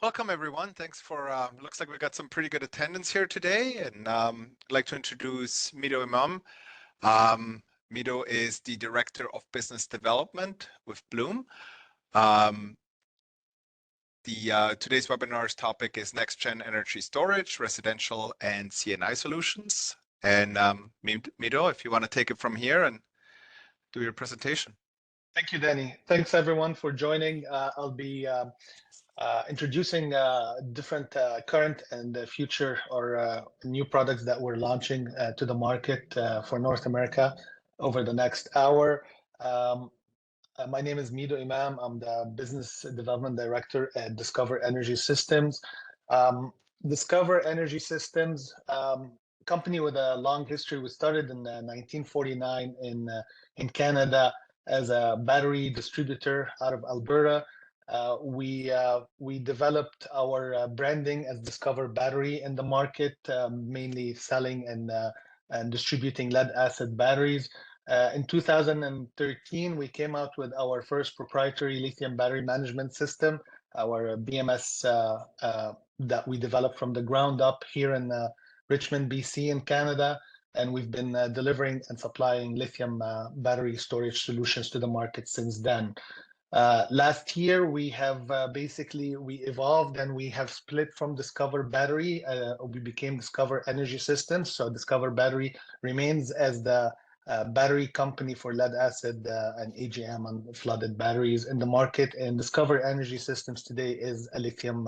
Welcome, everyone. Thanks for, looks like we got some pretty good attendance here today. And I'd like to introduce Mido Imam. Mido is the Director of Business Development with Bloom. Today's webinar's topic is Next-Gen Energy Storage, Residential and C&I Solutions. And Mido, if you want to take it from here and do your presentation. Thank you, Danny. Thanks, everyone, for joining. I'll be introducing different current and future or new products that we're launching to the market for North America over the next hour. My name is Mido Imam. I'm the Business Development Director at Discover Energy Systems. Discover Energy Systems, company with a long history. We started in 1949 in Canada as a battery distributor out of Alberta. We developed our branding as Discover Battery in the market, mainly selling and distributing lead-acid batteries. In 2013, we came out with our first proprietary lithium battery management system, our BMS that we developed from the ground up here in Richmond, BC in Canada. And we've been delivering and supplying lithium battery storage solutions to the market since then. Last year, we have we evolved and we have split from Discover Battery. We became Discover Energy Systems. So Discover Battery remains as the battery company for lead acid and AGM and flooded batteries in the market. And Discover Energy Systems today is a lithium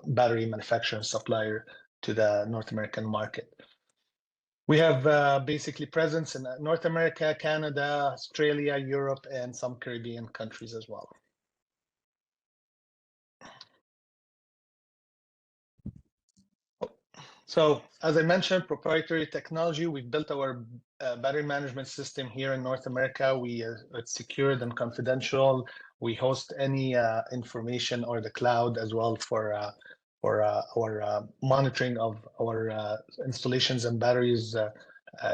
battery manufacturer and supplier to the North American market. We have basically presence in North America, Canada, Australia, Europe, and some Caribbean countries as well. So, as I mentioned, proprietary technology. We've built our battery management system here in North America. It's secured and confidential. We host any information or the cloud as well for our monitoring of our installations and batteries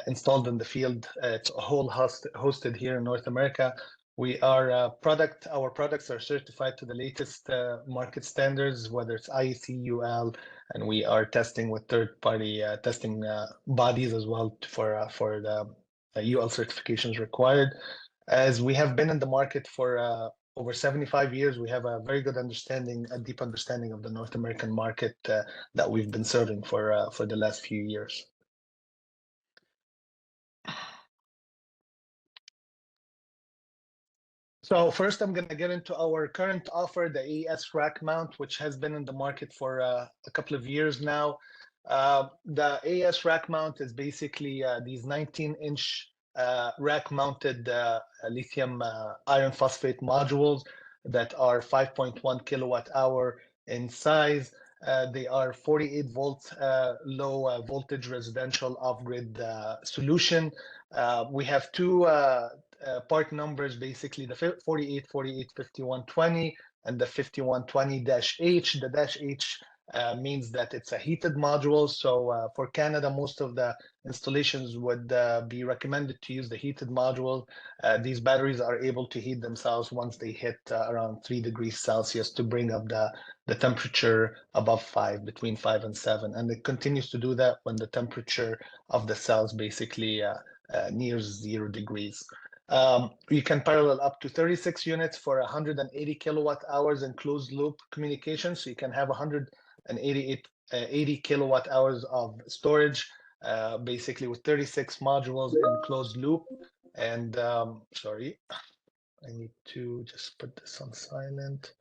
installed in the field. It's a whole hosted here in North America. Our products are certified to the latest market standards, whether it's IEC, UL, and we are testing with third-party testing bodies as well for the UL certifications required. As we have been in the market for over 75 years, we have a very good understanding, a deep understanding of the North American market that we've been serving for the last few years. So first, I'm going to get into our current offer, the AES Rackmount, which has been in the market for a couple of years now. The AES Rackmount is basically these 19-inch rack-mounted lithium iron phosphate modules that are 5.1 kilowatt hour in size. They are 48 volt low voltage residential off-grid solution. We have two part numbers, basically the 48, 5120 and the 5120-H. The -H means that it's a heated module. So for Canada, most of the installations would be recommended to use the heated module. These batteries are able to heat themselves once they hit around 3 degrees Celsius to bring up the temperature above 5, between 5 and 7. And it continues to do that when the temperature of the cells basically nears 0 degrees. You can parallel up to 36 units for 180 kilowatt hours in closed loop communication. So you can have 180 kilowatt hours of storage, basically with 36 modules in closed loop. And sorry, I need to just put this on silent.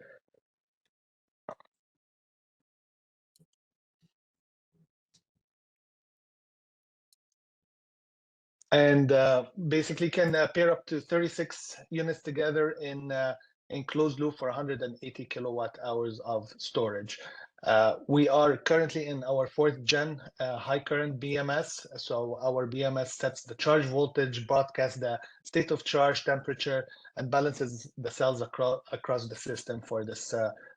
And basically can pair up to 36 units together in closed loop for 180 kilowatt hours of storage. We are currently in our 4th gen high current BMS. So our BMS sets the charge voltage, broadcasts the state of charge, temperature, and balances the cells across the system for this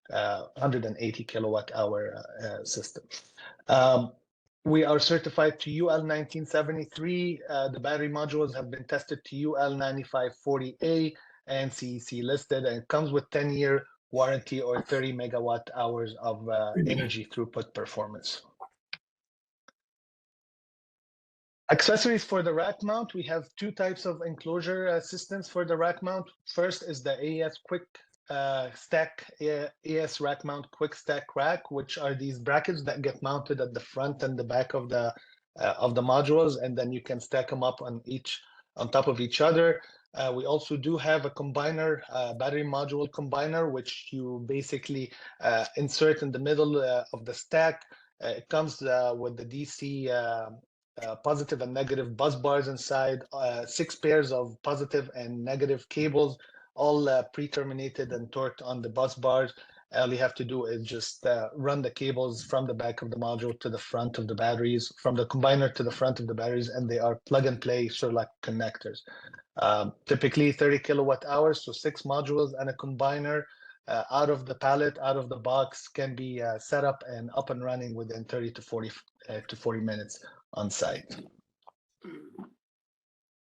180 kilowatt hour system. We are certified to UL 1973. The battery modules have been tested to UL 9540A and CEC listed, and it comes with 10-year warranty or 30 megawatt hours of energy throughput performance. Accessories for the rack mount, we have two types of enclosure systems for the rack mount. First is the AES Quick Stack AES Rackmount Quick Stack Rack, which are these brackets that get mounted at the front and the back of the modules, and then you can stack them up on top of each other. We also do have a combiner, battery module combiner, which you basically insert in the middle of the stack. It comes with the DC positive and negative bus bars inside, 6 pairs of positive and negative cables, all pre-terminated and torqued on the bus bars. All you have to do is just run the cables from the back of the module to the front of the batteries, from the combiner to the front of the batteries, and they are plug and play Sherlock connectors. Typically 30 kilowatt hours, so 6 modules and a combiner out of the pallet, out of the box, can be set up and up and running within 30 to 40 minutes on site.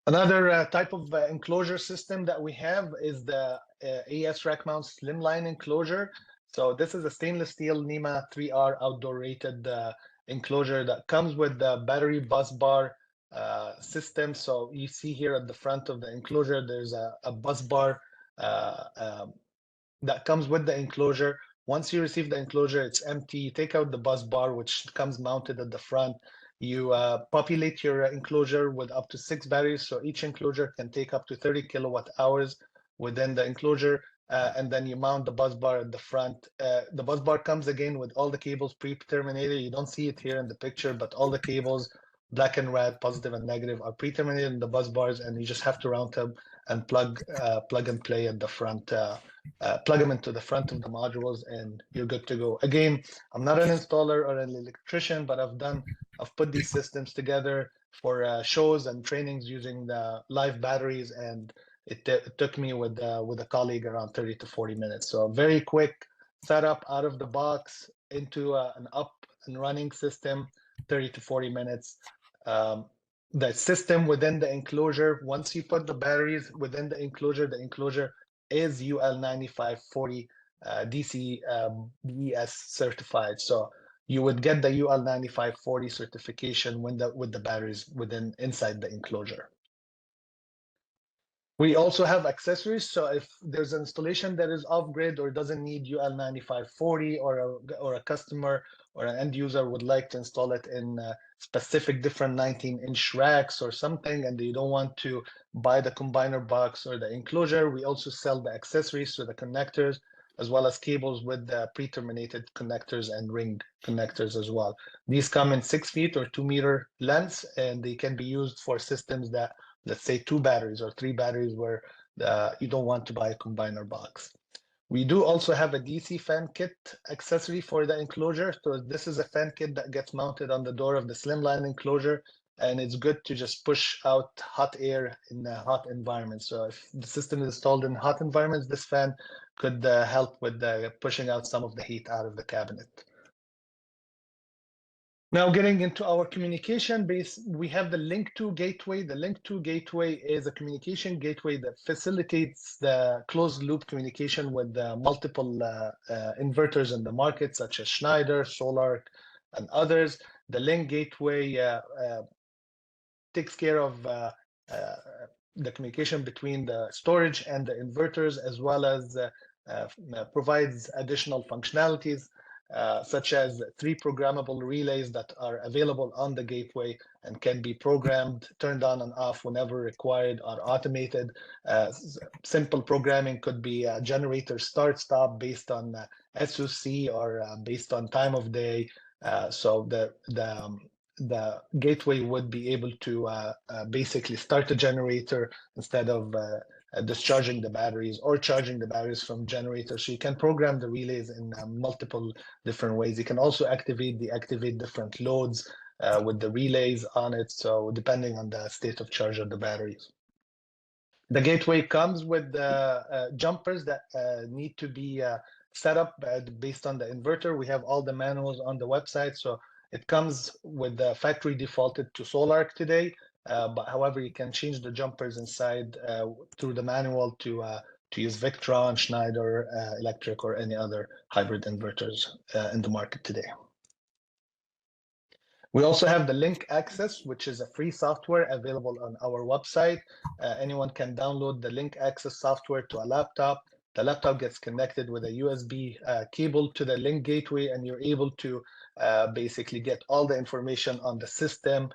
Another type of enclosure system that we have is the AES Rackmount Slimline enclosure. So this is a stainless steel NEMA 3R outdoor rated enclosure that comes with the battery bus bar system. So you see here at the front of the enclosure, there's a bus bar that comes with the enclosure. Once you receive the enclosure, it's empty. You take out the bus bar, which comes mounted at the front. You populate your enclosure with up to 6 batteries. So each enclosure can take up to 30 kilowatt hours within the enclosure. And then you mount the bus bar at the front. The bus bar comes again with all the cables pre-terminated. You don't see it here in the picture, but all the cables, black and red, positive and negative, are pre-terminated in the bus bars, and you just have to round them and plug and play at the front. Plug them into the front of the modules, and you're good to go. Again, I'm not an installer or an electrician, but I've put these systems together for shows and trainings using the live batteries, and it took me with a colleague around 30 to 40 minutes. So a very quick setup out of the box into an up and running system, 30 to 40 minutes. The system within the enclosure, once you put the batteries within the enclosure is UL9540 DC BES certified. So you would get the UL9540 certification with the batteries inside the enclosure. We also have accessories. So if there's an installation that is off-grid or doesn't need UL9540, or a customer or an end user would like to install it in specific different 19-inch racks or something, and you don't want to buy the combiner box or the enclosure, we also sell the accessories, so the connectors, as well as cables with the pre-terminated connectors and ring connectors as well. These come in 6 feet or 2 meter lengths, and they can be used for systems that, let's say, 2 batteries or 3 batteries, where you don't want to buy a combiner box. We do also have a DC fan kit accessory for the enclosure. So this is a fan kit that gets mounted on the door of the slimline enclosure, and it's good to just push out hot air in a hot environment. So if the system is installed in hot environments, this fan could help with pushing out some of the heat out of the cabinet. Now, getting into our communication base, we have the LYNK II Gateway. The LYNK II Gateway is a communication gateway that facilitates the closed loop communication with multiple inverters in the market, such as Schneider, Solarc, and others. The LYNK Gateway takes care of the communication between the storage and the inverters, as well as provides additional functionalities, such as 3 programmable relays that are available on the gateway and can be programmed, turned on and off whenever required, or automated. Simple programming could be a generator start-stop based on SOC or based on time of day. So the gateway would be able to basically start a generator instead of discharging the batteries or charging the batteries from generators. So you can program the relays in multiple different ways. You can also activate different loads with the relays on it, so depending on the state of charge of the batteries. The gateway comes with jumpers that need to be set up based on the inverter. We have all the manuals on the website, so it comes with the factory defaulted to Solarc today. But however, you can change the jumpers inside through the manual to to use Victron, Schneider Electric, or any other hybrid inverters in the market today. We also have the LYNK Access, which is a free software available on our website. Anyone can download the LYNK Access software to a laptop. The laptop gets connected with a USB cable to the LYNK gateway, and you're able to basically get all the information on the system,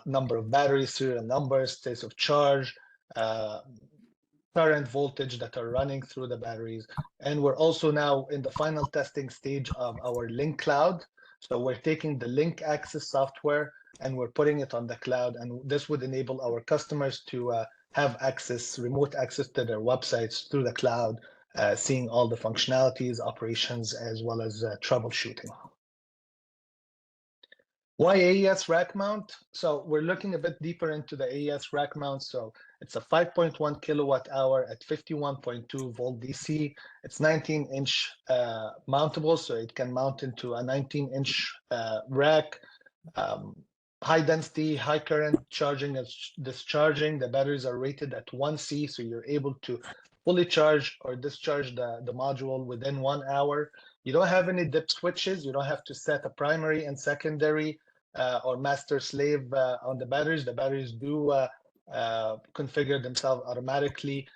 number of batteries, serial numbers, states of charge, current voltage that are running through the batteries. And we're also now in the final testing stage of our LYNK Cloud. So we're taking the LYNK Access software and we're putting it on the cloud, and this would enable our customers to have access, remote access to their websites through the cloud, seeing all the functionalities, operations, as well as troubleshooting. Why AES Rackmount? So we're looking a bit deeper into the AES Rackmount. So it's a 5.1 kilowatt hour at 51.2 volt DC. It's 19-inch mountable, so it can mount into a 19-inch rack. High density, high current charging and discharging. The batteries are rated at 1C, so you're able to fully charge or discharge the module within 1 hour. You don't have any dip switches. You don't have to set a primary and secondary or master slave on the batteries. The batteries do configure themselves automatically,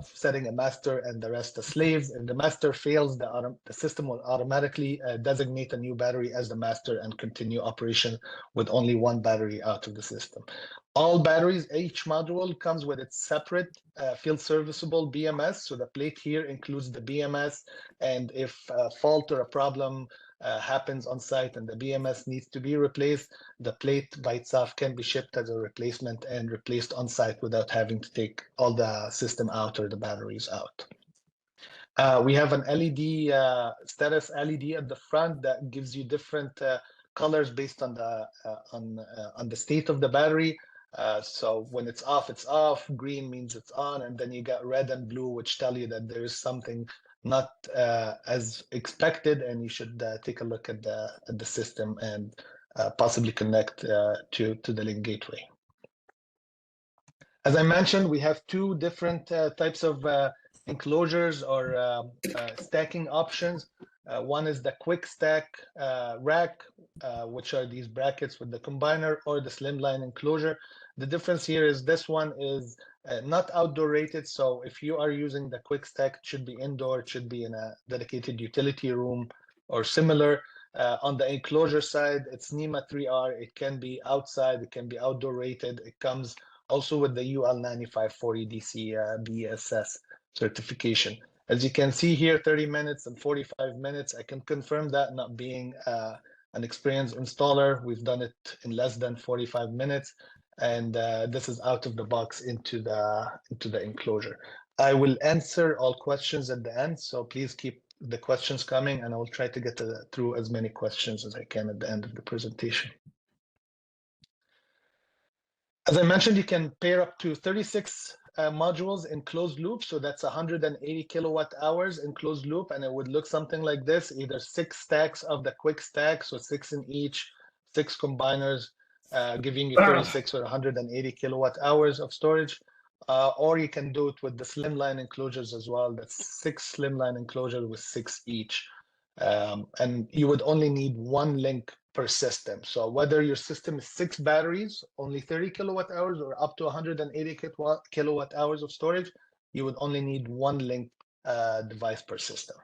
setting a master and the rest a slave. If the master fails, the system will automatically designate a new battery as the master and continue operation with only one battery out of the system. All batteries, each module comes with its separate field serviceable BMS. So the plate here includes the BMS, and if a fault or a problem happens on site and the BMS needs to be replaced, the plate by itself can be shipped as a replacement and replaced on site without having to take all the system out or the batteries out. We have an LED, status LED at the front that gives you different colors based on the state of the battery. So when it's off, green means it's on, and then you got red and blue, which tell you that there is something not as expected, and you should take a look at the system and possibly connect to the LYNK gateway. As I mentioned, we have two different types of enclosures or stacking options. One is the quick stack rack, which are these brackets with the combiner, or the slimline enclosure. The difference here is this one is not outdoor rated. So if you are using the quick stack, it should be indoor, it should be in a dedicated utility room or similar. On the enclosure side, it's NEMA 3R. It can be outside, it can be outdoor rated. It comes also with the UL 9540 DC BSS certification. As you can see here, 30 minutes and 45 minutes. I can confirm that, not being an experienced installer. We've done it in less than 45 minutes. And this is out of the box into the enclosure. I will answer all questions at the end, so please keep the questions coming, and I will try to get through as many questions as I can at the end of the presentation. As I mentioned, you can pair up to 36 modules in closed loop, so that's 180 kilowatt hours in closed loop, and it would look something like this: either 6 stacks of the quick stack, so 6 in each, 6 combiners, giving you 36 or 180 kilowatt hours of storage, or you can do it with the slimline enclosures as well. That's 6 slimline enclosures with 6 each, and you would only need 1 link per system. So whether your system is 6 batteries, only 30 kilowatt hours, or up to 180 kilowatt hours of storage, you would only need 1 link device per system.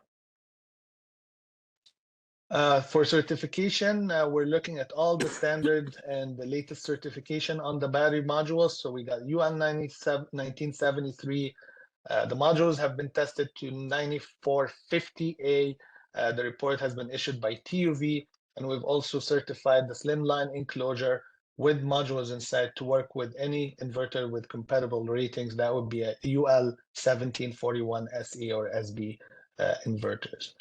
For certification, we're looking at all the standard and the latest certification on the battery modules. So we got UL 1973. The modules have been tested to 9450A. The report has been issued by TUV, and we've also certified the slimline enclosure with modules inside to work with any inverter with compatible ratings. That would be a UL 1741 SE or SB inverters.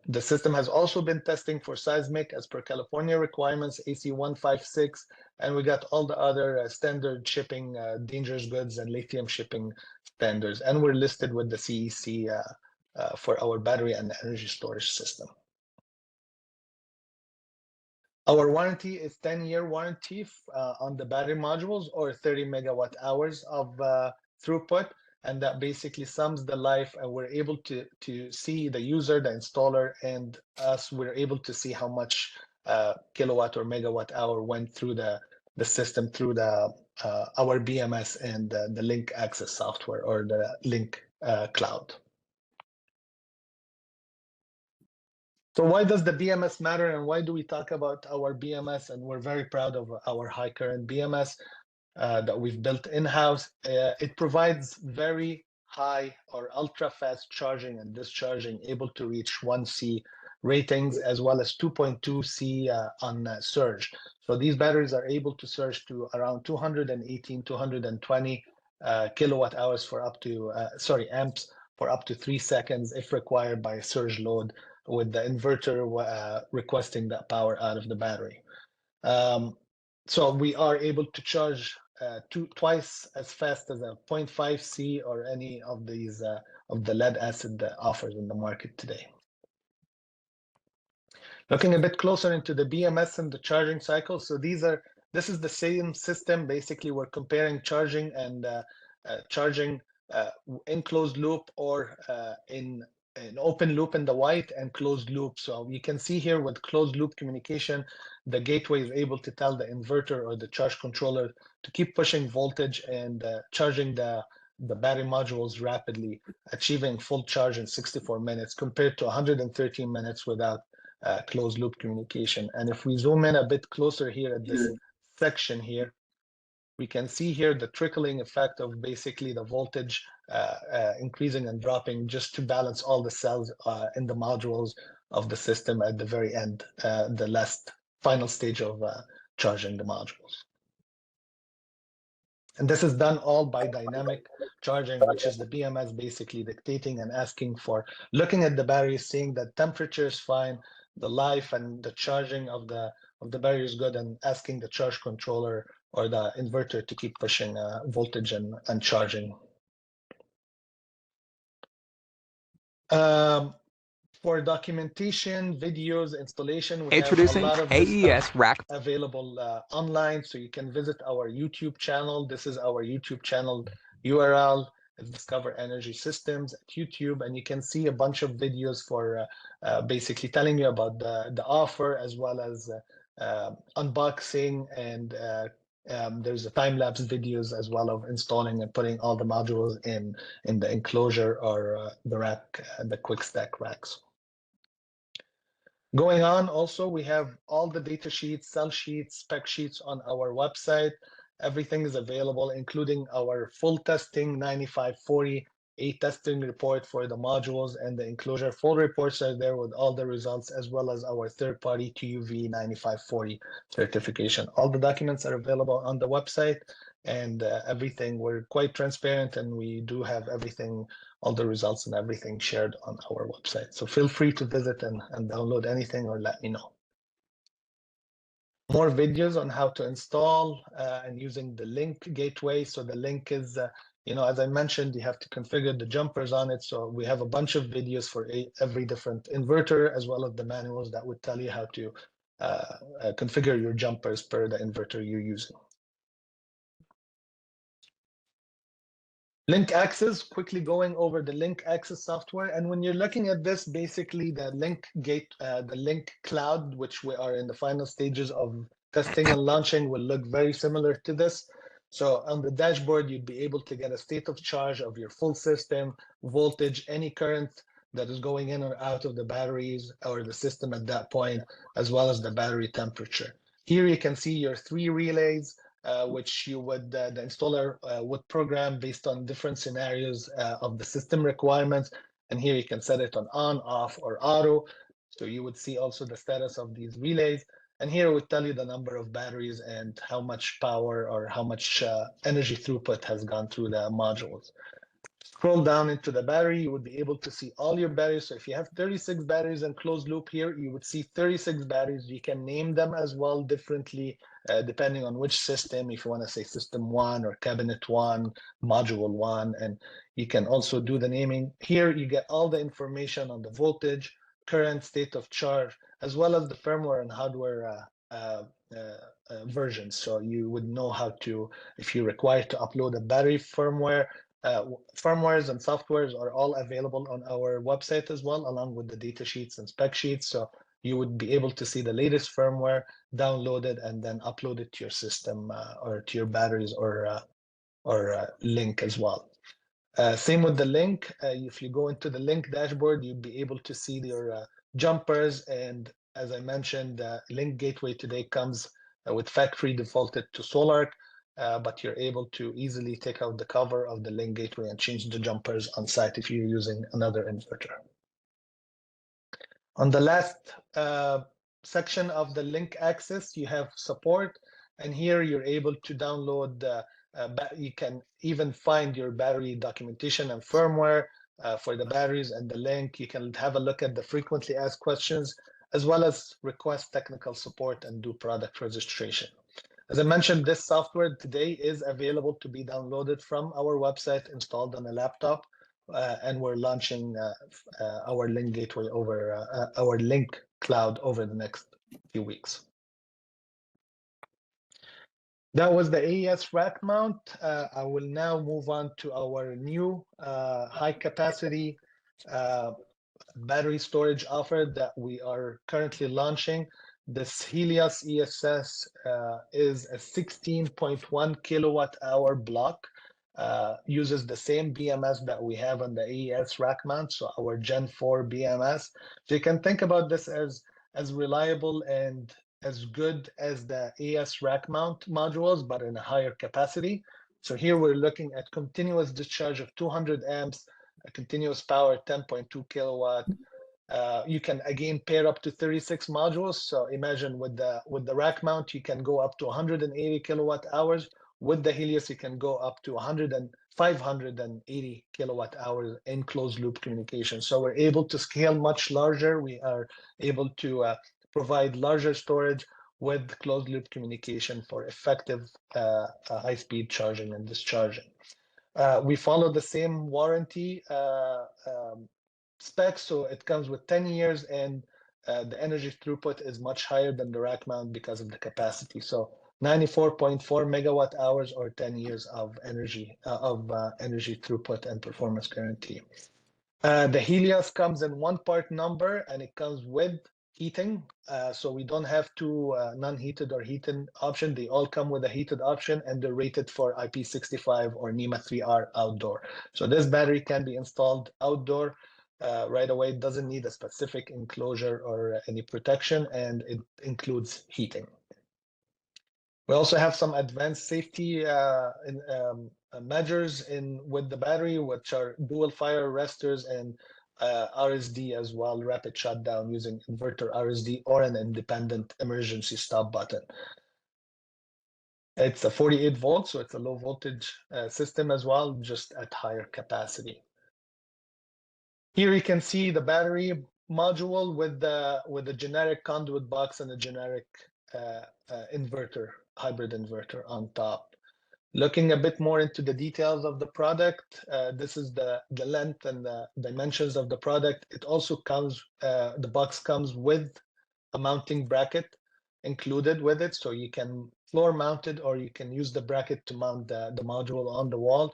The system has also been testing for seismic as per California requirements, AC 156, and we got all the other standard shipping, dangerous goods and lithium shipping standards, and we're listed with the CEC for our battery and energy storage system. Our warranty is 10-year warranty on the battery modules, or 30 megawatt hours of throughput. and that basically sums the life, and we're able to see the user, the installer, and us, we're able to see how much kilowatt or megawatt hour went through the system through the our BMS and the LYNK Access software, or the LYNK cloud. So why does the BMS matter, and why do we talk about our BMS? And we're very proud of our high current BMS that we've built in-house. It provides very high or ultra fast charging and discharging, able to reach 1C ratings, as well as 2.2C on surge. So these batteries are able to surge to around 218, 220 kilowatt hours for up to, amps for up to 3 seconds if required by a surge load, with the inverter requesting that power out of the battery. So we are able to charge twice as fast as a 0.5C or any of these of the lead acid offers in the market today. Looking a bit closer into the BMS and the charging cycle, so this is the same system. Basically, we're comparing charging and charging in closed loop, or in an open loop in the white, and closed loop. So you can see here with closed loop communication, the gateway is able to tell the inverter or the charge controller to keep pushing voltage and charging the battery modules rapidly, achieving full charge in 64 minutes compared to 113 minutes without closed loop communication. And if we zoom in a bit closer here at this section here, we can see here the trickling effect of basically the voltage increasing and dropping, just to balance all the cells in the modules of the system at the very end, the last final stage of charging the modules. And this is done all by dynamic charging, which is the BMS basically dictating and asking for, looking at the battery, seeing that temperature is fine, the life and the charging of the battery is good, and asking the charge controller or the inverter to keep pushing voltage and charging. For documentation, videos, installation, we have a lot of AES Rackmount available online, so you can visit our YouTube channel. This is our YouTube channel URL, Discover Energy Systems at YouTube, and you can see a bunch of videos for basically telling you about the offer, as well as unboxing, and there's a time-lapse videos as well of installing and putting all the modules in the enclosure, or the rack, the quick stack racks. Going on, also, we have all the data sheets, cell sheets, spec sheets on our website. Everything is available, including our full testing 9540, a testing report for the modules and the enclosure. Full reports are there with all the results, as well as our third-party TUV 9540 certification. All the documents are available on the website, and everything, we're quite transparent, and we do have everything, all the results and everything shared on our website. So feel free to visit and download anything, or let me know. More videos on how to install and using the LYNK gateway. So the LYNK is, as I mentioned, you have to configure the jumpers on it. So we have a bunch of videos for every different inverter, as well as the manuals that would tell you how to configure your jumpers per the inverter you're using. LYNK Access, quickly going over the LYNK Access software. And when you're looking at this, basically the LYNK cloud, which we are in the final stages of testing and launching, will look very similar to this. So on the dashboard, you'd be able to get a state of charge of your full system, voltage, any current that is going in or out of the batteries or the system at that point, as well as the battery temperature. Here you can see your 3 relays, which you would the installer would program based on different scenarios of the system requirements. And here you can set it on, off, or auto. So you would see also the status of these relays. And here it would tell you the number of batteries and how much power or how much energy throughput has gone through the modules. Scroll down into the battery, you would be able to see all your batteries. So if you have 36 batteries in closed loop here, you would see 36 batteries. You can name them as well differently, depending on which system, if you want to say system 1 or cabinet 1, module 1, and you can also do the naming. Here you get all the information on the voltage, current, state of charge, as well as the firmware and hardware versions. So you would know how to, if you require to upload a battery firmware, firmwares and softwares are all available on our website as well, along with the data sheets and spec sheets. So you would be able to see the latest firmware, download it, and then upload it to your system or to your batteries or LYNK as well. Same with the LYNK. If you go into the LYNK dashboard, you'd be able to see your jumpers. And as I mentioned, LYNK Gateway today comes with factory defaulted to Solarc, but you're able to easily take out the cover of the LYNK Gateway and change the jumpers on site if you're using another inverter. On the last section of the LYNK access, you have support, and here you're able to download you can even find your battery documentation and firmware for the batteries and the LYNK. You can have a look at the frequently asked questions, as well as request technical support and do product registration. As I mentioned, this software today is available to be downloaded from our website, installed on a laptop, and we're launching our LYNK Gateway over our LYNK cloud over the next few weeks. That was the AES Rackmount. I will now move on to our new high capacity battery storage offer that we are currently launching. This Helios ESS is a 16.1 kilowatt hour block, uses the same BMS that we have on the AES Rackmount, so our Gen 4 BMS. So you can think about this as reliable and as good as the AES Rackmount modules, but in a higher capacity. So here we're looking at continuous discharge of 200 amps, a continuous power 10.2 kilowatt. You can again pair up to 36 modules. So imagine with the rack mount, you can go up to 180 kilowatt hours. With the Helios, you can go up to 580 kilowatt hours in closed loop communication. So we're able to scale much larger. We are able to provide larger storage with closed loop communication for effective high speed charging and discharging. We follow the same warranty specs, so it comes with 10 years, and the energy throughput is much higher than the rack mount because of the capacity. So 94.4 megawatt hours or 10 years of energy throughput and performance guarantee. The Helios comes in one part number, and it comes with heating. So we don't have two non-heated or heated option. They all come with a heated option, and they're rated for IP65 or NEMA 3R outdoor. So this battery can be installed outdoor right away. It doesn't need a specific enclosure or any protection, and it includes heating. We also have some advanced safety measures with the battery, which are dual fire arresters and RSD as well, rapid shutdown using inverter RSD or an independent emergency stop button. It's a 48 volts, so it's a low voltage system as well, just at higher capacity. Here you can see the battery module with the generic conduit box and a generic inverter, hybrid inverter on top. Looking a bit more into the details of the product, this is the length and the dimensions of the product. It also comes, the box comes with a mounting bracket included with it, so you can floor mount it or you can use the bracket to mount the module on the wall.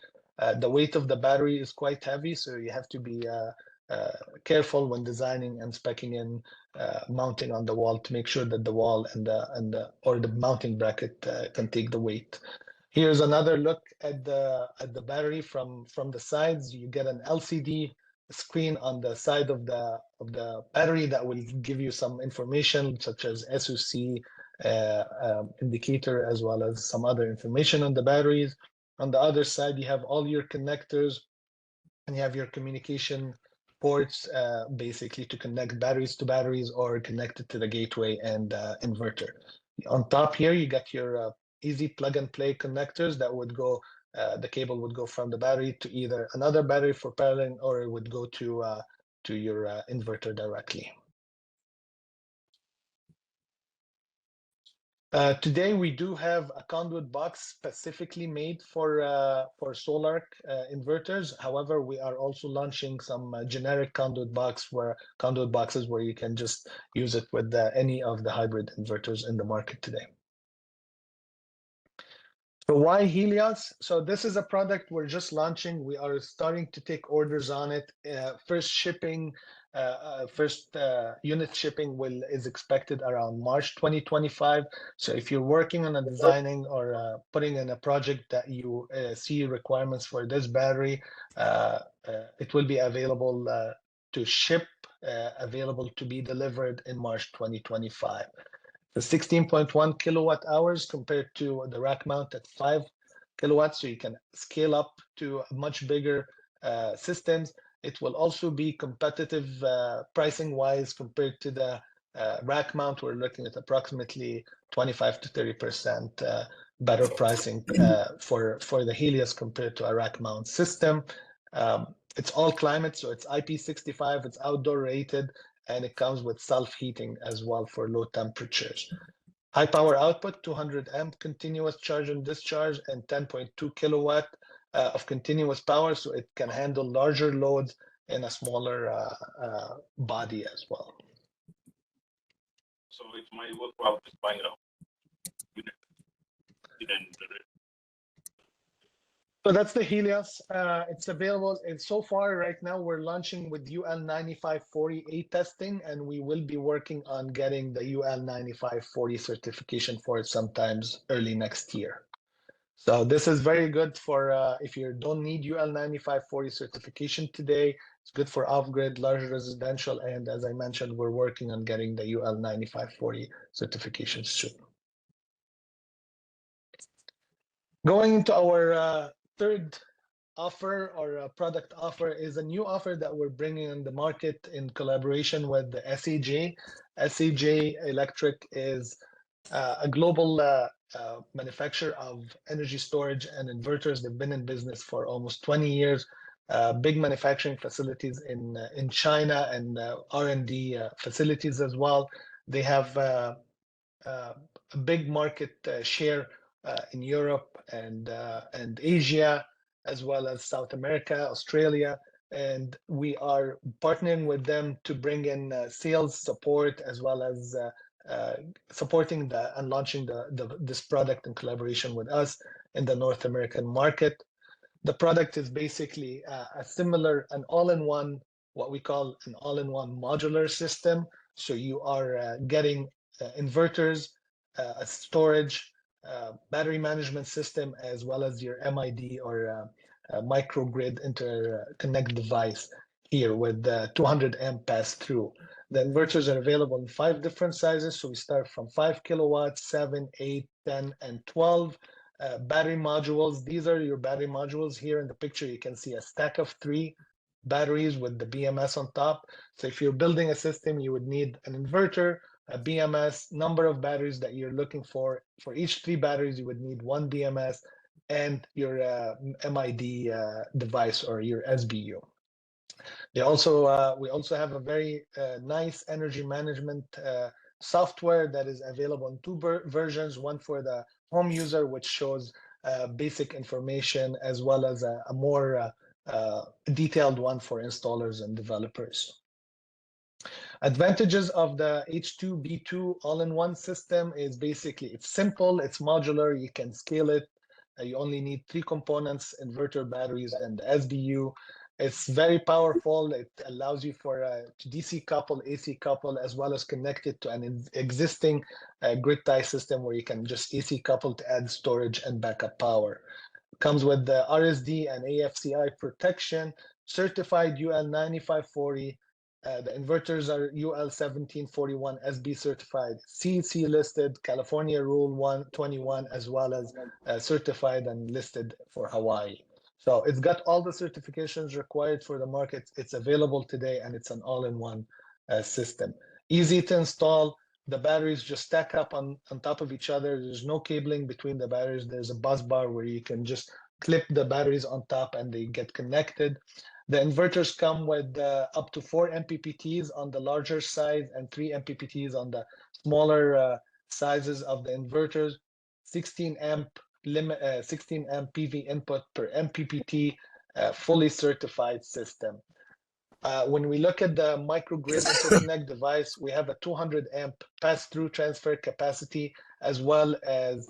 The weight of the battery is quite heavy, so you have to be careful when designing and speccing in mounting on the wall to make sure that the wall and the mounting bracket can take the weight. Here's another look at the battery from the sides. You get an LCD screen on the side of the battery that will give you some information such as SOC indicator, as well as some other information on the batteries. On the other side, you have all your connectors, and you have your communication ports, basically to connect batteries to batteries or connect it to the gateway and inverter. On top here, you got your easy plug and play connectors that would go, the cable would go from the battery to either another battery for paralleling, or it would go to your inverter directly. Today we do have a conduit box specifically made for Solarc inverters. However, we are also launching some generic conduit boxes where you can just use it with any of the hybrid inverters in the market today. So why Helios? So this is a product we're just launching. We are starting to take orders on it. First unit shipping is expected around March 2025. So if you're working on a designing or putting in a project that you see requirements for this battery, it will be available to ship, available to be delivered in March 2025. The 16.1 kilowatt hours compared to the rack mount at 5 kilowatts, so you can scale up to much bigger systems. It will also be competitive pricing wise compared to the rack mount. We're looking at approximately 25 to 30% better pricing for the Helios compared to a rack mount system. It's all climate, so it's IP65, it's outdoor rated, and it comes with self-heating as well for low temperatures. High power output, 200 amp continuous charge and discharge, and 10.2 kilowatt of continuous power, so it can handle larger loads in a smaller body as well. So it might work well with buying a unit. So that's the Helios. It's available. And so far, right now, we're launching with UL9540A testing, and we will be working on getting the UL9540 certification for it sometimes early next year. So this is very good for if you don't need UL9540 certification today. It's good for off-grid, large residential, and as I mentioned, we're working on getting the UL9540 certification soon. Going into our third offer or product offer is a new offer that we're bringing on the market in collaboration with the SAJ. SAJ Electric is a global manufacturer of energy storage and inverters. They've been in business for almost 20 years. Big manufacturing facilities in China and R&D facilities as well. They have a big market share in Europe and Asia, as well as South America, Australia, and we are partnering with them to bring in sales support as well as supporting and launching this product in collaboration with us in the North American market. The product is basically an all-in-one, what we call an all-in-one modular system. So you are getting inverters, a storage, battery management system, as well as your MID or microgrid interconnect device here with 200 amp pass-through. The inverters are available in 5 different sizes. So we start from 5 kilowatts, 7, 8, 10, and 12. Battery modules. These are your battery modules. Here in the picture, you can see a stack of 3 batteries with the BMS on top. So if you're building a system, you would need an inverter, a BMS, number of batteries that you're looking for. For each 3 batteries, you would need 1 BMS and your MID device or your SBU. We also have a very nice energy management software that is available in 2 versions, one for the home user, which shows basic information, as well as a more detailed one for installers and developers. Advantages of the H2B2 all-in-one system is basically it's simple, it's modular, you can scale it. You only need 3 components, inverter, batteries, and SBU. It's very powerful. It allows you to DC couple, AC couple, as well as connect it to an existing grid tie system where you can just AC couple to add storage and backup power. Comes with the RSD and AFCI protection, certified UL9540. The inverters are UL1741 SB certified, CEC listed, California Rule 121, as well as certified and listed for Hawaii. So it's got all the certifications required for the market. It's available today, and it's an all-in-one system. Easy to install. The batteries just stack up on top of each other. There's no cabling between the batteries. There's a bus bar where you can just clip the batteries on top and they get connected. The inverters come with up to 4 MPPTs on the larger size and 3 MPPTs on the smaller sizes of the inverters. 16 amp PV input per MPPT, fully certified system. When we look at the microgrid interconnect device, we have a 200 amp pass-through transfer capacity, as well as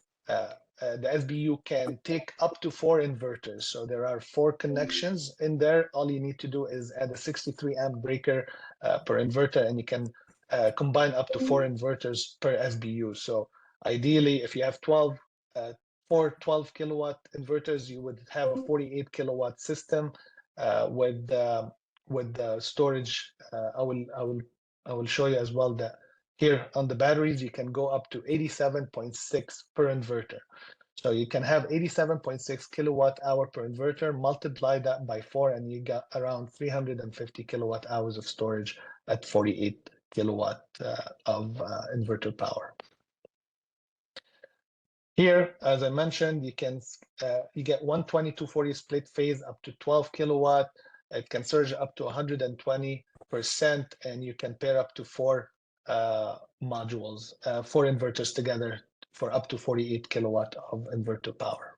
the SBU can take up to 4 inverters. So there are 4 connections in there. All you need to do is add a 63 amp breaker per inverter, and you can combine up to 4 inverters per SBU. So ideally, if you have 4 12 kilowatt inverters, you would have a 48 kilowatt system with the storage. I will show you as well that here on the batteries, you can go up to 87.6 per inverter. So you can have 87.6 kilowatt hour per inverter, multiply that by 4, and you got around 350 kilowatt hours of storage at 48 kilowatt of inverter power. Here, as I mentioned, you get 120-240 split phase up to 12 kilowatt. It can surge up to 120%, and you can pair up to 4 modules, 4 inverters together for up to 48 kilowatt of inverter power.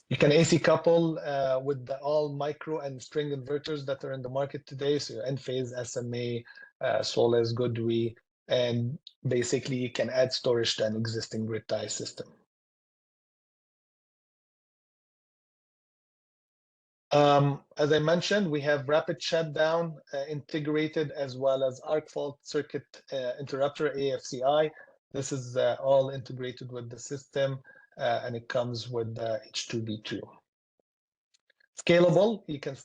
You can AC couple with all micro and string inverters that are in the market today. So Enphase, SMA, Solis, GoodWe, and basically you can add storage to an existing grid tie system. As I mentioned, we have rapid shutdown integrated, as well as arc fault circuit interrupter, AFCI. This is all integrated with the system, and it comes with H2B2. Scalable, you can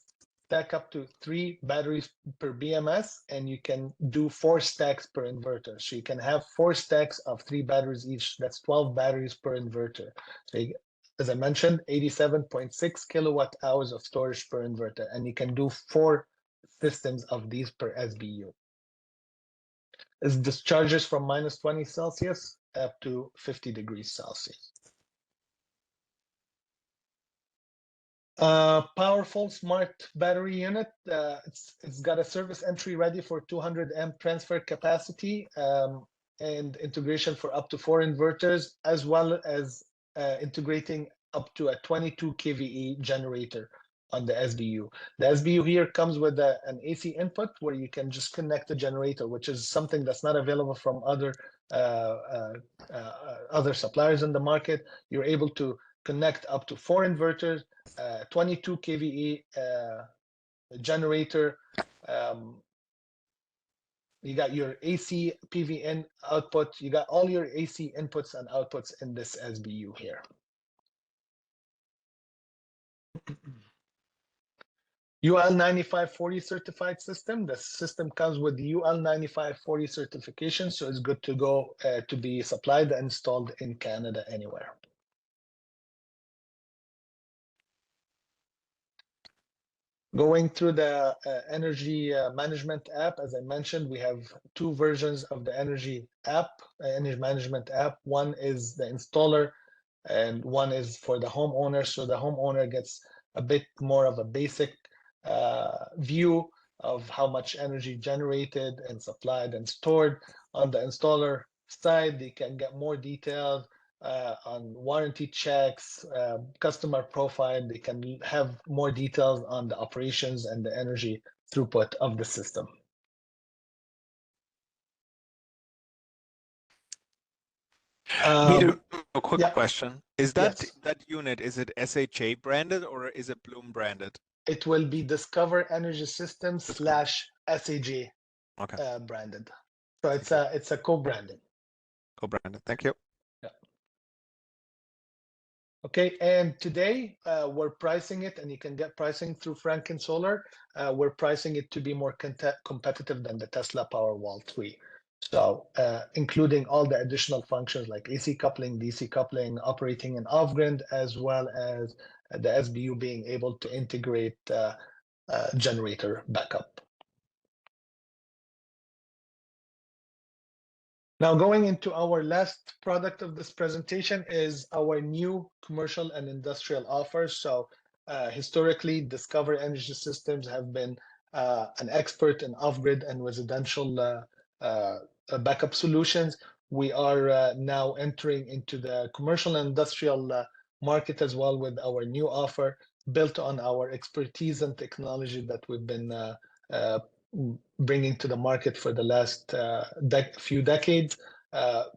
stack up to 3 batteries per BMS, and you can do 4 stacks per inverter. So you can have 4 stacks of 3 batteries each. That's 12 batteries per inverter. So you, as I mentioned, 87.6 kilowatt hours of storage per inverter, and you can do 4 systems of these per SBU. This discharges from -20 Celsius up to 50 degrees Celsius. Powerful smart battery unit. It's got a service entry ready for 200 amp transfer capacity, and integration for up to 4 inverters, as well as integrating up to a 22 kVE generator on the SBU. The SBU here comes with an AC input where you can just connect the generator, which is something that's not available from other suppliers in the market. You're able to connect up to 4 inverters, 22 kVE generator. You got your AC PVN output. You got all your AC inputs and outputs in this SBU here. UL 9540 certified system. The system comes with UL 9540 certification, so it's good to go to be supplied and installed in Canada anywhere. Going through the energy management app, as I mentioned, we have 2 versions of the energy management app. One is the installer, and one is for the homeowner. So the homeowner gets a bit more of a basic view of how much energy generated and supplied and stored. On the installer side, they can get more detailed on warranty checks, customer profile. They can have more details on the operations and the energy throughput of the system. Peter, a quick yeah. question. Is that Yes. that unit, is it SHA branded or is it Bloom branded? It will be Discover Energy Systems / SAJ Okay. branded. So it's a co-branding. Co-branded. Thank you. Yeah. Okay, and today we're pricing it, and you can get pricing through Franken Solar. We're pricing it to be more competitive than the Tesla Powerwall 3. So including all the additional functions like AC coupling, DC coupling, operating and off-grid, as well as the SBU being able to integrate generator backup. Now, going into our last product of this presentation is our new commercial and industrial offers. So historically, Discover Energy Systems have been an expert in off-grid and residential backup solutions. We are now entering into the commercial and industrial market as well with our new offer built on our expertise and technology that we've been bringing to the market for the last few decades.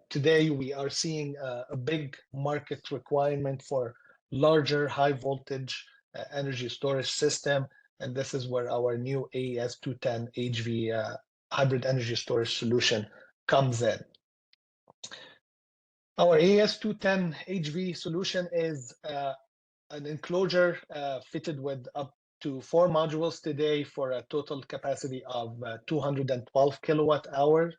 Today, we are seeing a big market requirement for larger high voltage energy storage system. And this is where our new AES 210 HV hybrid energy storage solution comes in. Our AES 210 HV solution is an enclosure fitted with up to 4 modules today for a total capacity of 212 kilowatt hours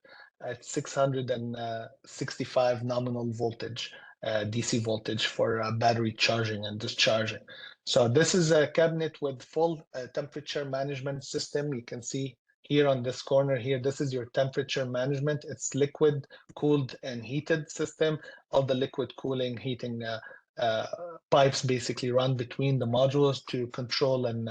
at 665 nominal voltage, DC voltage for battery charging and discharging. So this is a cabinet with full temperature management system. You can see here on this corner here, this is your temperature management. It's liquid cooled and heated system. All the liquid cooling, heating pipes basically run between the modules to control and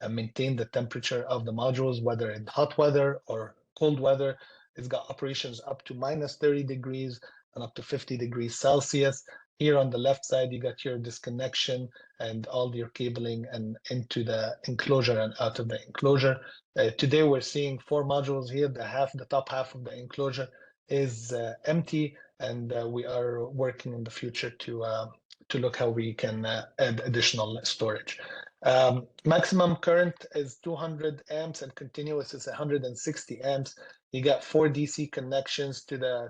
maintain the temperature of the modules, whether in hot weather or cold weather. It's got operations up to minus 30 degrees and up to 50 degrees Celsius. Here on the left side, you got your disconnection and all your cabling and into the enclosure and out of the enclosure. Today, we're seeing 4 modules here. The top half of the enclosure is empty, and we are working in the future to look how we can add additional storage. Maximum current is 200 amps and continuous is 160 amps. You got 4 DC connections to the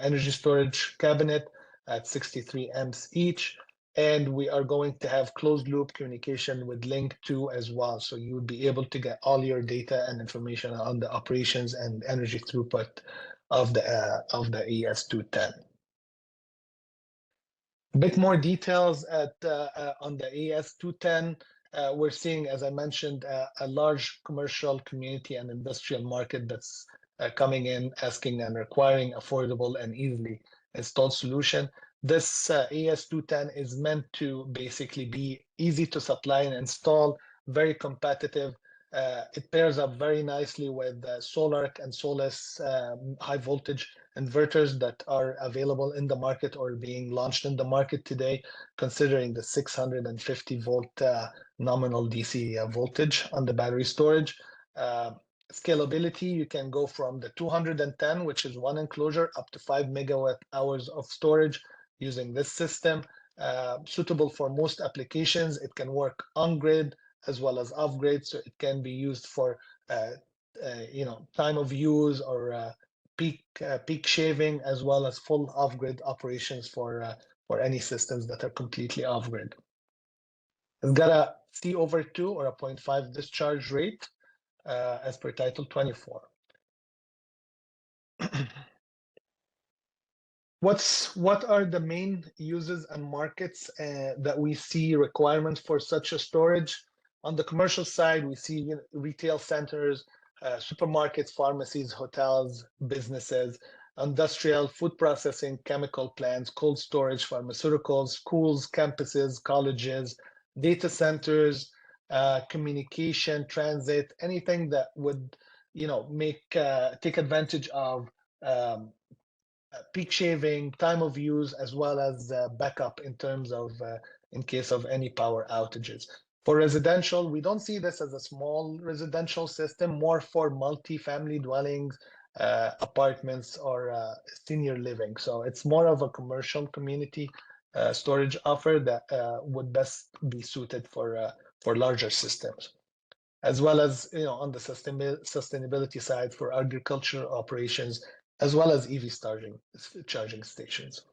energy storage cabinet at 63 amps each. And we are going to have closed loop communication with LYNK 2 as well. So you would be able to get all your data and information on the operations and energy throughput of the AES 210. A bit more details on the AES 210. We're seeing, as I mentioned, a large commercial, community, and industrial market that's coming in, asking and requiring affordable and easily installed solution. This AES 210 is meant to basically be easy to supply and install, very competitive. It pairs up very nicely with Solarc and Solis high voltage inverters that are available in the market or being launched in the market today, considering the 650 volt nominal DC voltage on the battery storage. Scalability, you can go from the 210, which is 1 enclosure, up to 5 megawatt hours of storage using this system. Suitable for most applications. It can work on grid as well as off grid, so it can be used for time of use or peak shaving, as well as full off-grid operations for any systems that are completely off-grid. It's got a C over 2 or a 0.5 discharge rate as per Title 24. What are the main uses and markets that we see requirements for such a storage? On the commercial side, we see retail centers, supermarkets, pharmacies, hotels, businesses, industrial, food processing, chemical plants, cold storage, pharmaceuticals, schools, campuses, colleges, data centers, communication, transit, anything that would, take advantage of peak shaving, time of use, as well as backup in terms of in case of any power outages. For residential, we don't see this as a small residential system, more for multi-family dwellings, apartments, or senior living. So it's more of a commercial community storage offer that would best be suited for larger systems, as well as on the sustainability side for agricultural operations, as well as EV charging stations.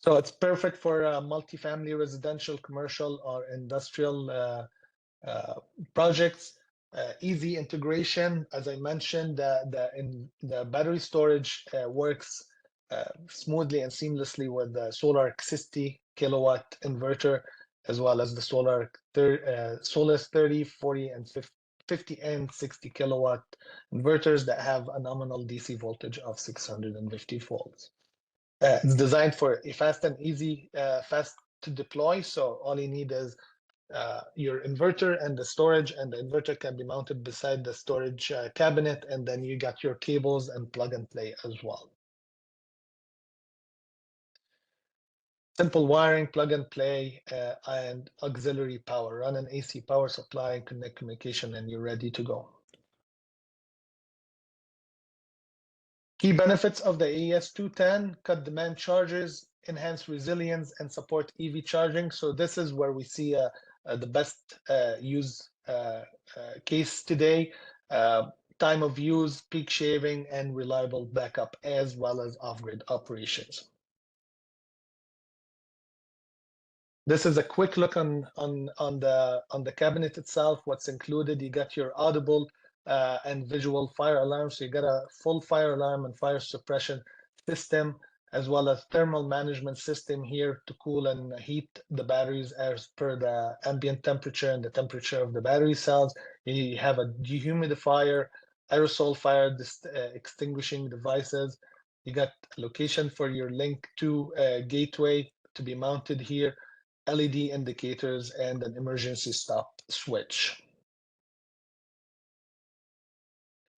So it's perfect for multifamily, residential, commercial, or industrial projects. Easy integration, as I mentioned, the battery storage works smoothly and seamlessly with the Solarc 60 kilowatt inverter, as well as the Solis 30, 40, and 50 and 60 kilowatt inverters that have a nominal DC voltage of 650 volts. It's designed for a fast and easy, fast to deploy. So all you need is your inverter and the storage, and the inverter can be mounted beside the storage cabinet, and then you got your cables and plug and play as well. Simple wiring, plug and play, and auxiliary power. Run an AC power supply, connect communication, and you're ready to go. Key benefits of the AES 210: cut demand charges, enhance resilience, and support EV charging. So this is where we see the best use case today. Time of use, peak shaving, and reliable backup, as well as off-grid operations. This is a quick look on the cabinet itself. What's included: you got your audible and visual fire alarm. So you got a full fire alarm and fire suppression system, as well as thermal management system here to cool and heat the batteries as per the ambient temperature and the temperature of the battery cells. You have a dehumidifier, aerosol fire extinguishing devices. You got a location for your LYNK II gateway to be mounted here, LED indicators, and an emergency stop switch.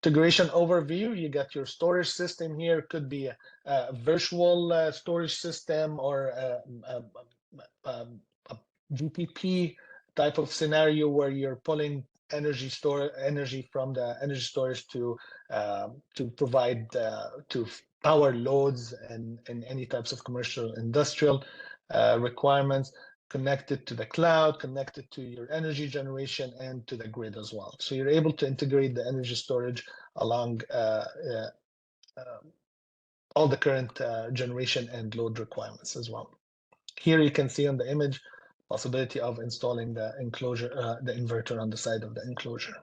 Integration overview: you got your storage system here. Could be a virtual storage system or a VPP type of scenario where you're pulling energy from the energy storage to provide to power loads and any types of commercial industrial requirements, connected to the cloud, connected to your energy generation, and to the grid as well. So you're able to integrate the energy storage along all the current generation and load requirements as well. Here you can see on the image possibility of installing the enclosure, the inverter on the side of the enclosure.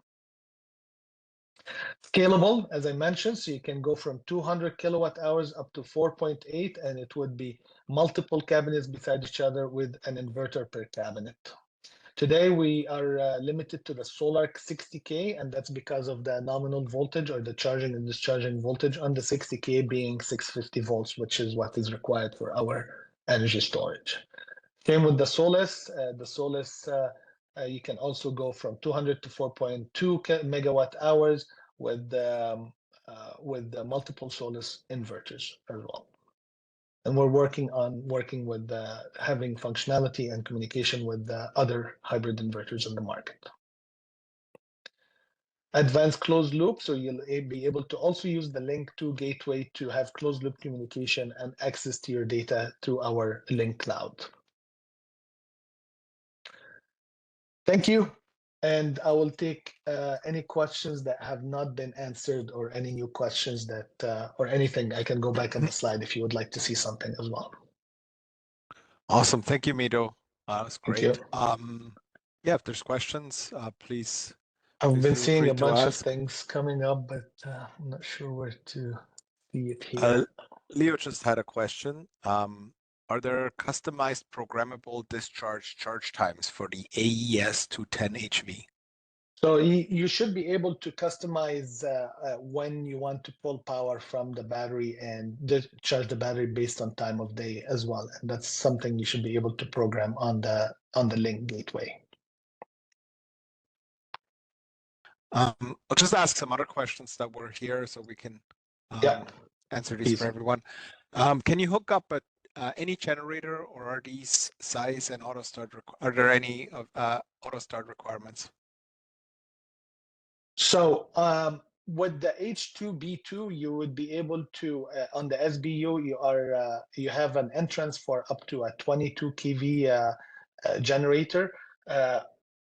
Scalable, as I mentioned, so you can go from 200 kilowatt hours up to 4.8, and it would be multiple cabinets beside each other with an inverter per cabinet. Today, we are limited to the Solar 60K, and that's because of the nominal voltage or the charging and discharging voltage on the 60K being 650 volts, which is what is required for our energy storage. Same with the Solis. The Solis, you can also go from 200 to 4.2 megawatt hours with the multiple Solis inverters as well. And we're working with having functionality and communication with other hybrid inverters in the market. Advanced closed loop, so you'll be able to also use the LYNK II Gateway to have closed loop communication and access to your data through our LYNK cloud. Thank you. And I will take any questions that have not been answered or any new questions that, or anything. I can go back on the slide if you would like to see something as well. Awesome. Thank you, Mido. That's great. Thank you. Yeah, if there's questions, please. I've been seeing free a to bunch of ask. things coming up, but I'm not sure where to see it here. Leo just had a question. Are there customized programmable discharge charge times for the AES 210 HV? So you should be able to customize when you want to pull power from the battery and discharge the battery based on time of day as well. And that's something you should be able to program on the LYNK gateway. I'll just ask some other questions that were here so we can answer these for everyone. Can you hook up any generator, or are these size and auto start? Are there any auto start requirements? So with the H2B2, you would be able to on the SBU you have an entrance for up to a 22 kV generator.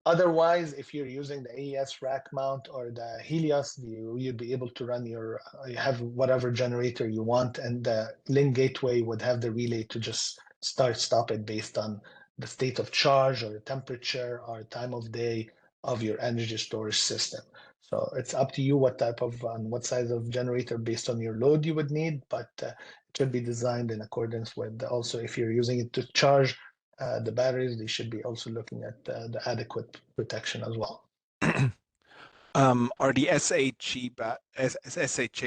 Otherwise, if you're using the AES Rackmount or the Helios, you'd be able to run you have whatever generator you want, and the LYNK gateway would have the relay to just stop it based on the state of charge or the temperature or time of day of your energy storage system. So it's up to you what type of what size of generator based on your load you would need, but it should be designed in accordance with also if you're using it to charge the batteries, they should be also looking at the adequate protection as well. Are the SHA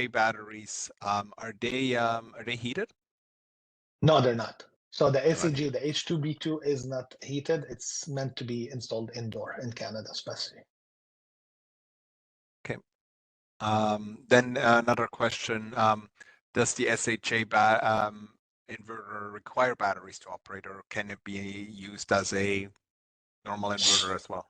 batteries are they heated? No, they're not. So the SAG, the H2B2 is not heated. It's meant to be installed indoor in Canada, especially. Okay. Then another question: does the SHA inverter require batteries to operate, or can it be used as a normal inverter as well?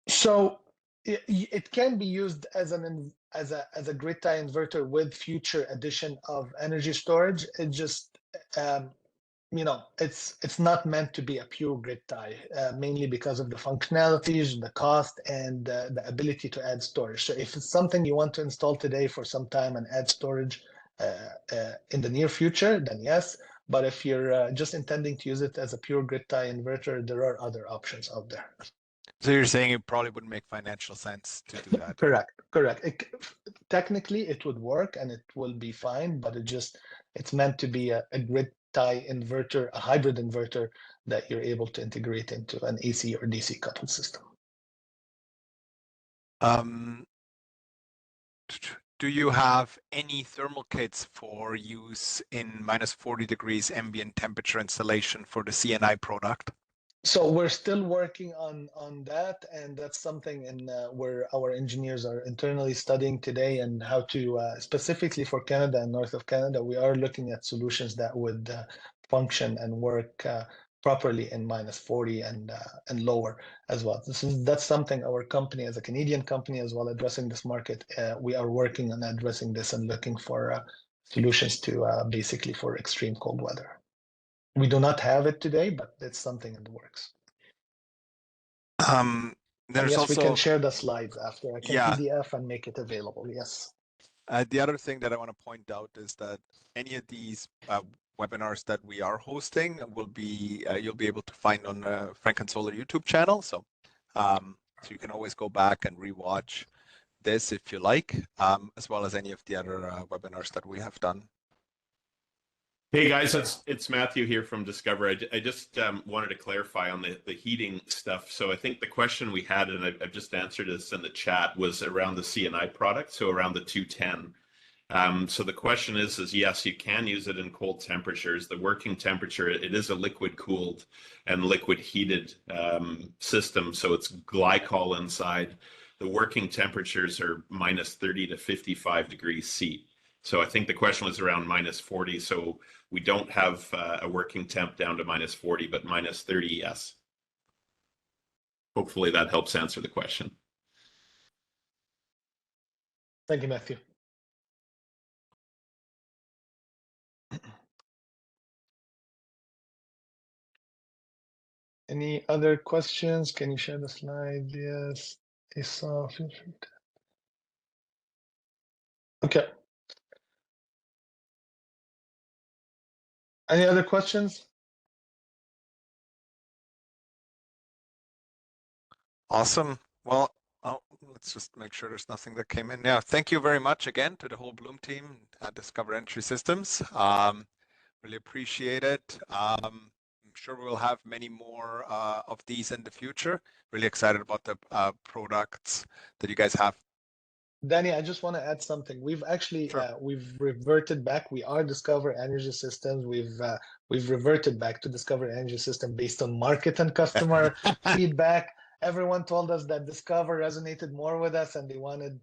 So It can be used as a grid tie inverter with future addition of energy storage. It just it's not meant to be a pure grid tie, mainly because of the functionalities, the cost, and the ability to add storage. So if it's something you want to install today for some time and add storage in the near future, then yes. But if you're just intending to use it as a pure grid tie inverter, there are other options out there. So you're saying it probably wouldn't make financial sense to do that? Correct. Technically, it would work and it will be fine, but it's meant to be a grid tie inverter, a hybrid inverter that you're able to integrate into an AC or DC coupled system. Do you have any thermal kits for use in minus 40 degrees ambient temperature installation for the CNI product? So we're still working on that, and that's something where our engineers are internally studying today, and how to specifically for Canada and north of Canada, we are looking at solutions that would function and work properly in minus 40 and lower as well. That's something our company, as a Canadian company as well, addressing this market. We are working on addressing this and looking for solutions to basically for extreme cold weather. We do not have it today, but it's something in the works. There's we can share the slides after. I can Yeah. PDF and make it available. Yes. The other thing that I want to point out is that any of these webinars that we are hosting will be you'll be able to find on the Frank and Solar YouTube channel. So you can always go back and rewatch this if you like, as well as any of the other webinars that we have done. Hey guys, it's Matthew here from Discover. I just wanted to clarify on the heating stuff. So I think the question we had, and I've just answered this in the chat, was around the CNI product, so around the 210. So the question is yes, you can use it in cold temperatures. The working temperature, it is a liquid cooled and liquid heated system, so it's glycol inside. The working temperatures are minus 30 to 55 degrees C. So I think the question was around minus 40. So we don't have a working temp down to minus 40, but minus 30, yes. Hopefully that helps answer the question. Thank you, Matthew. Any other questions? Can you share the slide? Yes. Feel free to. Okay. Any other questions? Awesome. Well, let's just make sure there's nothing that came in. Yeah, thank you very much again to the whole Bloom team at Discover Energy Systems. Really appreciate it. I'm sure we'll have many more of these in the future. Really excited about the products that you guys have. Danny, I just want to add something. We've actually we've reverted back. We are Discover Energy Systems. We've reverted back to Discover Energy System based on market and customer feedback. Everyone told us that Discover resonated more with us, and they wanted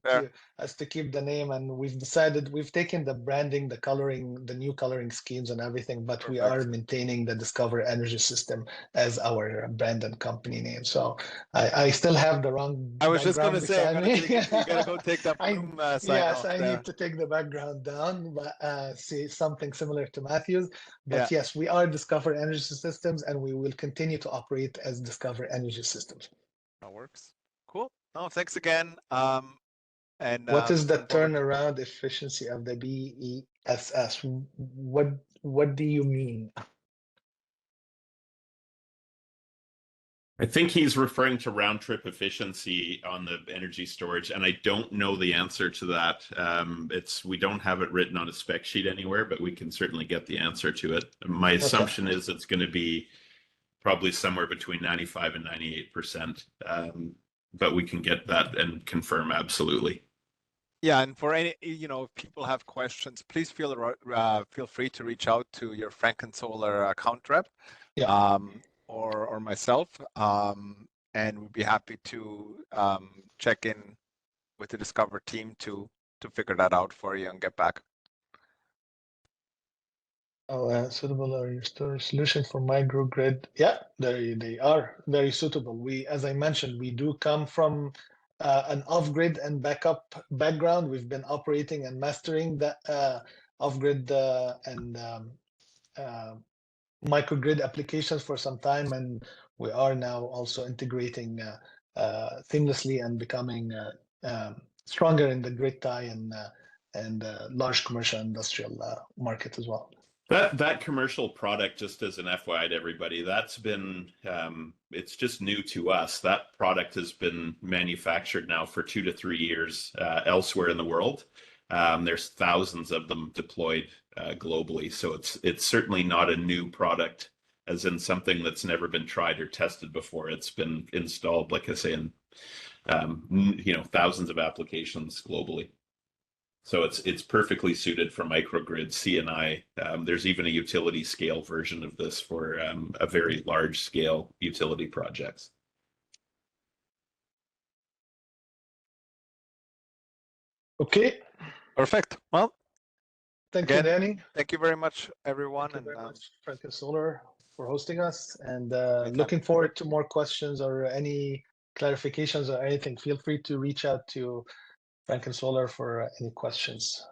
us to keep the name. And we've decided, we've taken the branding, the coloring, the new coloring schemes and everything, but we are maintaining the Discover Energy System as our brand and company name. So I still have the wrong. I was just going to say, you gotta go take that Bloom sign yes, off I need to take the background down, but see something similar to Matthew's. But yes, we are Discover Energy Systems, and we will continue to operate as Discover Energy Systems. That works. Cool. No, thanks again. And what is the turnaround efficiency of the BESS? What do you mean? I think he's referring to round trip efficiency on the energy storage, and I don't know the answer to that. We don't have it written on a spec sheet anywhere, but we can certainly get the answer to it. My assumption is it's going to be probably somewhere between 95 and 98%, but we can get that and confirm absolutely. Yeah, and for any, if people have questions, please feel free to reach out to your Frank and Solar account rep, or myself, and we'd be happy to check in with the Discover team to figure that out for you and get back. Suitable are your storage solution for microgrid? Yeah, they are very suitable. As I mentioned, we do come from an off-grid and backup background. We've been operating and mastering that off-grid and microgrid applications for some time, and we are now also integrating seamlessly and becoming stronger in the grid tie and large commercial industrial market as well. That commercial product, just as an FYI to everybody, that's been it's just new to us. That product has been manufactured now for 2 to 3 years elsewhere in the world. There's thousands of them deployed globally, so it's certainly not a new product, as in something that's never been tried or tested before. It's been installed, like I say, in thousands of applications globally. So it's perfectly suited for microgrid, C&I. There's even a utility scale version of this for a very large scale utility projects. Okay. Perfect. Well, Thank again, you, Danny. thank you very much, everyone. Thank you very much, Franklin Solar, for hosting us. And anytime. looking forward to more questions or any clarifications or anything. Feel free to reach out to Franklin Solar for any questions.